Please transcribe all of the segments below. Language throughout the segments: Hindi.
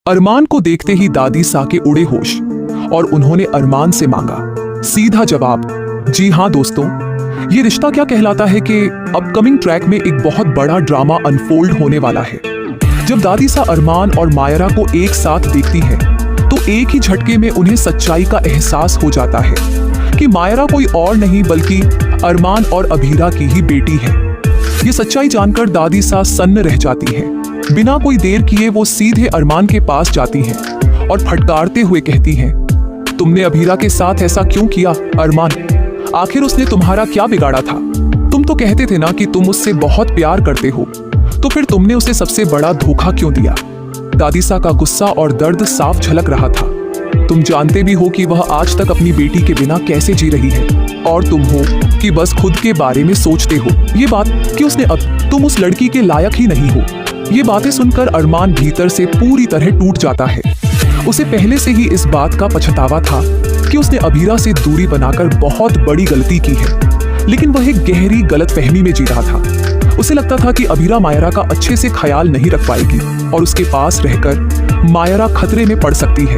अरमान को देखते ही दादी सा के उड़े होश और उन्होंने अरमान से मांगा सीधा जवाब, जी हाँ दोस्तों, ये रिश्ता क्या कहलाता है कि अपकमिंग ट्रैक में एक बहुत बड़ा ड्रामा अनफोल्ड होने वाला है। जब दादी सा अरमान और मायरा को एक साथ देखती है तो एक ही झटके में उन्हें सच्चाई का एहसास हो जाता है कि मायरा कोई और नहीं बल्कि अरमान और अभीरा की ही बेटी है। ये सच्चाई जानकर दादी सा सन्न रह जाती है। बिना कोई देर किए वो सीधे अरमान के पास जाती हैं और फटकारते हुए कहती हैं, तुमने अभीरा के साथ ऐसा क्यों किया अरमान? आखिर उसने तुम्हारा क्या बिगाड़ा था? तुम तो कहते थे ना कि तुम उससे बहुत प्यार करते हो, तो फिर तुमने उसे सबसे बड़ा धोखा क्यों दिया? दादी सा का गुस्सा और दर्द साफ झलक रहा था। तुम जानते भी हो कि वह आज तक अपनी बेटी के बिना कैसे जी रही है और तुम हो कि बस खुद के बारे में सोचते हो। ये बात कि उसने अब तुम उस लड़की के लायक ही नहीं हो। ये बातें सुनकर अरमान भीतर से पूरी तरह टूट जाता है। उसे पहले से ही इस बात का पछतावा था कि उसने अभीरा से दूरी बनाकर बहुत बड़ी गलती की है, लेकिन वह एक गहरी गलतफहमी में जी रहा था। उसे लगता था कि अभीरा मायरा का अच्छे से ख्याल नहीं रख पाएगी और उसके पास रहकर मायरा खतरे में पड़ सकती है।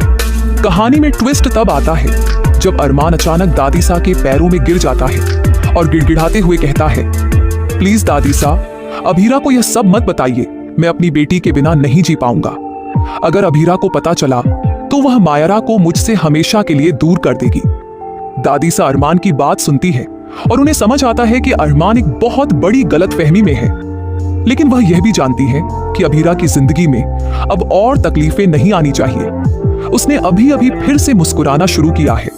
कहानी में ट्विस्ट तब आता है जब अरमान अचानक दादी सा के पैरों में गिर जाता है और गिड़गिड़ाते हुए कहता है, प्लीज दादी सा, अभीरा को यह सब मत बताइए, मैं अपनी बेटी के बिना नहीं जी पाऊंगा। अगर अभीरा को पता चला तो वह मायरा को मुझसे हमेशा के लिए दूर कर देगी। दादी सा अरमान की बात सुनती है और उन्हें समझ आता है कि अरमान एक बहुत बड़ी गलतफहमी में है, लेकिन वह यह भी जानती है कि अभीरा की जिंदगी में अब और तकलीफें नहीं आनी चाहिए। उसने अभी अभी फिर से मुस्कुराना शुरू किया है,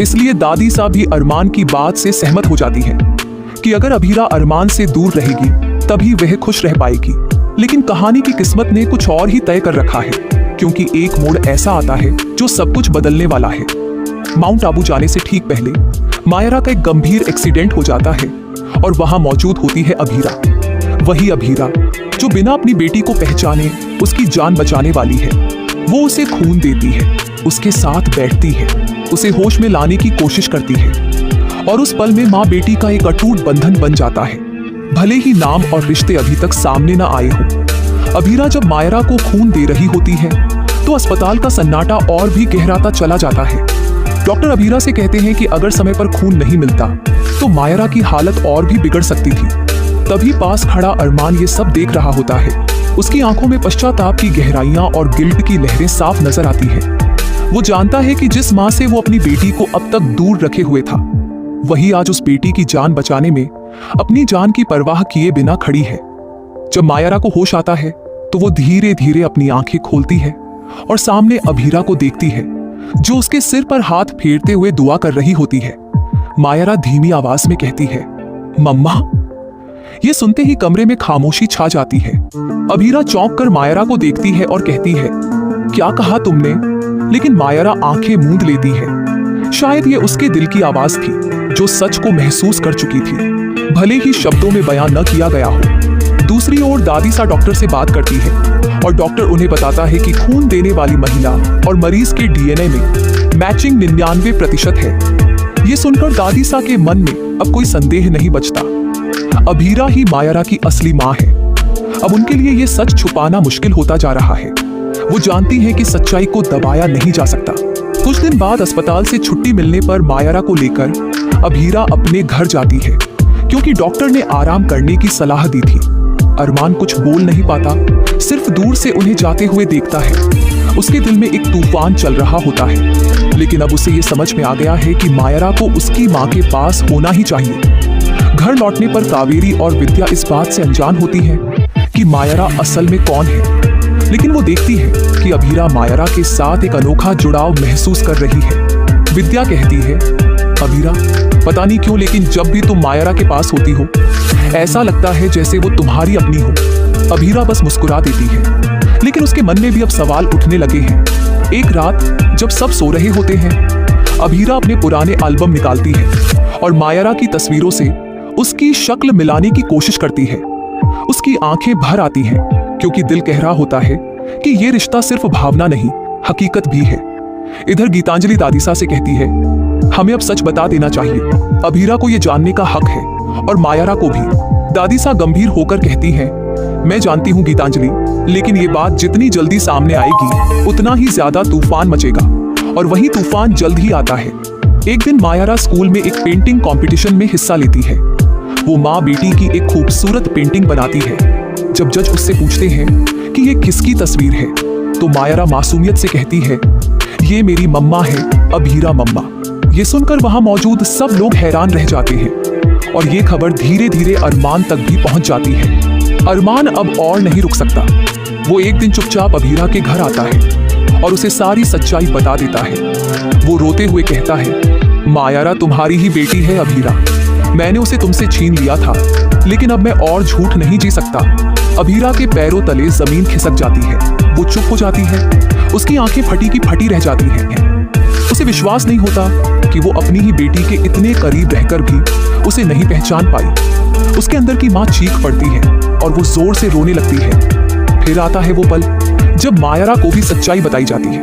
इसलिए दादी सा भी अरमान की बात से सहमत हो जाती है कि अगर अभीरा अरमान से दूर रहेगी तभी वह खुश रह पाएगी। लेकिन कहानी की किस्मत ने कुछ और ही तय कर रखा है, क्योंकि एक मोड़ ऐसा आता है जो सब कुछ बदलने वाला है। माउंट आबू जाने से ठीक पहले मायरा का एक गंभीर एक्सीडेंट हो जाता है और वहां मौजूद होती है अभीरा। वही अभीरा जो बिना अपनी बेटी को पहचाने उसकी जान बचाने वाली है। वो उसे खून देती है, उसके साथ बैठती है, उसे होश में लाने की कोशिश करती है और उस पल में माँ बेटी का एक अटूट बंधन बन जाता है, भले ही नाम और रिश्ते अभी तक सामने ना आए हो। अभीरा जब मायरा को खून दे रही होती है तो अस्पताल का सन्नाटा और भी गहराता चला जाता है। डॉक्टर अभीरा से कहते हैं कि अगर समय पर खून नहीं मिलता तो मायरा की हालत और भी बिगड़ सकती थी। तभी पास खड़ा अरमान ये सब देख रहा होता है। उसकी आंखों में पश्चाताप की गहराइयां और गिल्ट की लहरें साफ नजर आती है। वो जानता है कि जिस माँ से वो अपनी बेटी को अब तक दूर रखे हुए था, वही आज उस बेटी की जान बचाने में अपनी जान की परवाह किए बिना खड़ी है। जब मायरा को होश आता है तो वो धीरे धीरे अपनी आंखें खोलती है और सामने अभीरा को देखती है, जो उसके सिर पर हाथ फेरते हुए दुआ कर रही होती है। मायरा धीमी आवाज में कहती है, मम्मा। ये सुनते ही कमरे में खामोशी छा जाती है। अभीरा चौंक कर मायरा को देखती है और कहती है, क्या कहा तुमने? लेकिन मायरा आंखें मूंद लेती है। शायद ये उसके दिल की आवाज थी जो सच को महसूस कर चुकी थी, भले ही शब्दों में बयान न किया गया हो। दूसरी ओर दादी सा डॉक्टर से बात करती है और डॉक्टर उन्हें बताता है कि खून देने वाली महिला और मरीज के डीएनए में मैचिंग 99% है। ये सुनकर दादी सा के मन में अब कोई संदेह नहीं बचता। अभीरा ही मायरा की असली माँ है। अब उनके लिए ये सच छुपाना मुश्किल होता जा रहा है। वो जानती है कि सच्चाई को दबाया नहीं जा सकता। कुछ दिन बाद अस्पताल से छुट्टी मिलने पर मायरा को लेकर अभीरा अपने घर जाती है, क्योंकि डॉक्टर ने आराम करने की सलाह दी थी। अरमान कुछ बोल नहीं पाता, सिर्फ दूर से उन्हें जाते हुए देखता है। उसके दिल में एक तूफान चल रहा होता है, लेकिन अब उसे ये समझ में आ गया है कि मायरा को उसकी माँ के पास होना ही चाहिए। घर लौटने पर कावेरी और विद्या इस बात से अनजान होती है कि मायरा असल में कौन है, लेकिन वो देखती है कि अभीरा मायरा के साथ एक अनोखा जुड़ाव महसूस कर रही है। विद्या कहती है, अभीरा, पता नहीं क्यों लेकिन जब भी तुम मायरा के पास होती हो ऐसा लगता है जैसे वो तुम्हारी अपनी हो। अभीरा बस मुस्कुरा देती है, लेकिन उसके मन में भी अब सवाल उठने लगे हैं। एक रात जब सब सो रहे होते हैं, अभीरा अपने पुराने एल्बम निकालती है और मायरा की तस्वीरों से उसकी शक्ल मिलाने की कोशिश करती है। उसकी आंखें भर आती हैं, क्योंकि दिल कह रहा होता है कि ये रिश्ता सिर्फ भावना नहीं, हकीकत भी है। इधर गीतांजलि दादी सा से कहती है, हमें अब सच बता देना चाहिए। अभीरा को यह जानने का हक है और मायरा को भी। दादी सा गंभीर होकर कहती है, मैं जानती हूँ गीतांजलि, लेकिन ये बात जितनी जल्दी सामने आएगी उतना ही ज्यादा तूफान मचेगा, और वही तूफान जल्द ही आता है। एक दिन मायारा स्कूल में एक पेंटिंग कंपटीशन में हिस्सा लेती है। वो माँ बेटी की एक खूबसूरत पेंटिंग बनाती है। जब जज उससे पूछते हैं कि ये किसकी तस्वीर है, तो मायारा मासूमियत से कहती है, ये मेरी मम्मा है, अभीरा मम्मा। ये सुनकर वहां मौजूद सब लोग हैरान रह जाते हैं, और ये खबर धीरे धीरे अरमान तक भी पहुंच जाती है। अरमान अब और नहीं रुक सकता। वो एक दिन चुपचाप अभीरा के घर आता है और उसे सारी सच्चाई बता देता है। वो रोते हुए कहता है, मायारा तुम्हारी ही बेटी है अभीरा। मैंने उसे तुमसे छीन लिया था, लेकिन अब मैं और झूठ नहीं जी सकता। अभीरा के पैरों तले जमीन खिसक जाती है। वो चुप हो जाती है। उसकी आंखें फटी की फटी रह जाती हैं। उसे विश्वास नहीं होता कि वो अपनी ही बेटी के इतने करीब रहकर भी उसे नहीं पहचान पाई। उसके अंदर की माँ चीख पड़ती है और वो जोर से रोने लगती है। फिर आता है वो पल जब मायारा को भी सच्चाई बताई जाती है।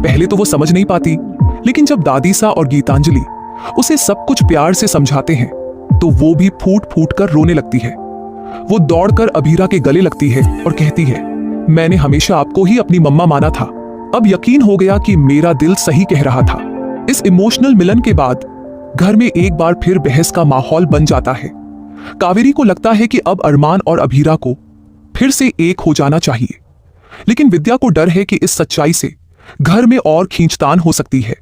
पहले तो वो समझ नहीं पाती, लेकिन जब दादी सा और गीतांजलि उसे सब कुछ प्यार से समझाते हैं, तो वो भी फूट फूट कर रोने लगती है। वो दौड़कर अभीरा के गले लगती है और कहती है, मैंने हमेशा आपको ही अपनी मम्मा माना था। अब यकीन हो गया कि मेरा दिल सही कह रहा था। इस इमोशनल मिलन के बाद घर में एक बार फिर बहस का माहौल बन जाता है। कावेरी को लगता है कि अब अरमान और अभीरा को फिर से एक हो जाना चाहिए, लेकिन विद्या को डर है कि इस सच्चाई से घर में और खींचतान हो सकती है।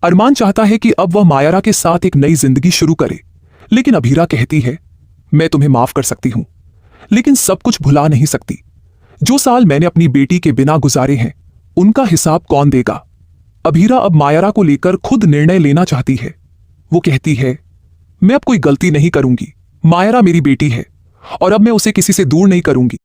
अरमान चाहता है कि अब वह मायारा के साथ एक नई जिंदगी शुरू करे, लेकिन अभीरा कहती है, मैं तुम्हें माफ कर सकती हूं, लेकिन सब कुछ भुला नहीं सकती। जो साल मैंने अपनी बेटी के बिना गुजारे हैं, उनका हिसाब कौन देगा। अभीरा अब मायारा को लेकर खुद निर्णय लेना चाहती है। वो कहती है, मैं अब कोई गलती नहीं करूंगी। मायारा मेरी बेटी है और अब मैं उसे किसी से दूर नहीं करूंगी।